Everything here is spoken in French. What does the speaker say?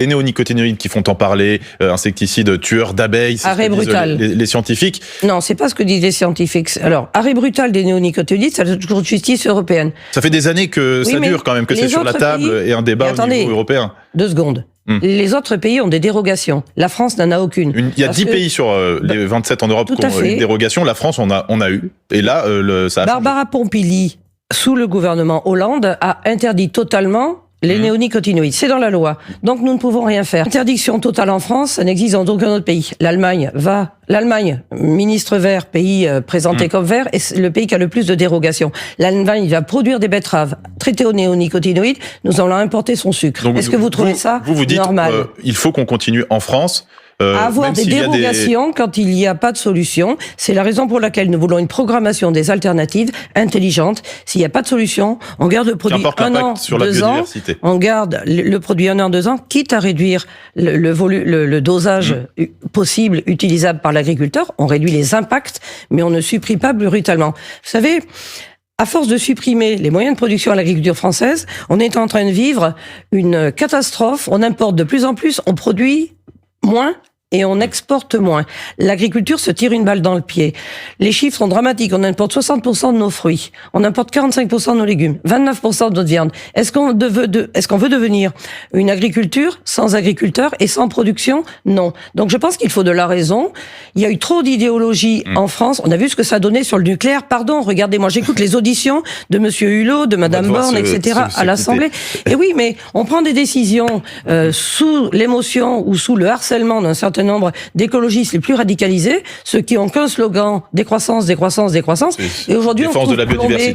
Les néonicotinoïdes qui font en parler, insecticides tueurs d'abeilles, c'est arrêt brutal. Les scientifiques. Non, c'est pas ce que disent les scientifiques. Alors, arrêt brutal des néonicotinoïdes, c'est la Cour de justice européenne. Ça fait des années que ça dure quand même, que c'est sur la table et un débat au niveau européen. 2 secondes. Les autres pays ont des dérogations. La France n'en a aucune. Il y a 10 pays sur les 27 en Europe qui ont une dérogation. La France, on a eu. Et là, ça a Barbara Pompili, sous le gouvernement Hollande, a interdit totalement les néonicotinoïdes. C'est dans la loi. Donc nous ne pouvons rien faire. Interdiction totale en France, ça n'existe dans aucun autre pays. L'Allemagne, ministre vert, pays présenté comme vert, est le pays qui a le plus de dérogations. L'Allemagne va produire des betteraves traitées aux néonicotinoïdes. Nous allons importer son sucre. Est-ce que vous trouvez ça normal ? Il faut qu'on continue en France. À avoir des dérogations quand il n'y a pas de solution. C'est la raison pour laquelle nous voulons une programmation des alternatives intelligentes. S'il n'y a pas de solution, on garde le produit 1 an, 2 ans. On garde le produit 1 an, 2 ans, quitte à réduire le dosage possible, utilisable par l'agriculteur. On réduit les impacts, mais on ne supprime pas brutalement. Vous savez, à force de supprimer les moyens de production à l'agriculture française, on est en train de vivre une catastrophe. On importe de plus en plus, on produit moins et on exporte moins. L'agriculture se tire une balle dans le pied. Les chiffres sont dramatiques. On importe 60% de nos fruits. On importe 45% de nos légumes. 29% de notre viande. Est-ce qu'on veut devenir une agriculture sans agriculteurs et sans production? Non. Donc je pense qu'il faut de la raison. Il y a eu trop d'idéologie en France. On a vu ce que ça donnait sur le nucléaire. Pardon, regardez, moi j'écoute les auditions de Monsieur Hulot, de Madame Borne, etc. à l'Assemblée. Et oui, mais on prend des décisions sous l'émotion ou sous le harcèlement d'un certain nombre d'écologistes les plus radicalisés, ceux qui ont qu'un slogan: décroissance, décroissance, décroissance. Et aujourd'hui, on se trouve plombé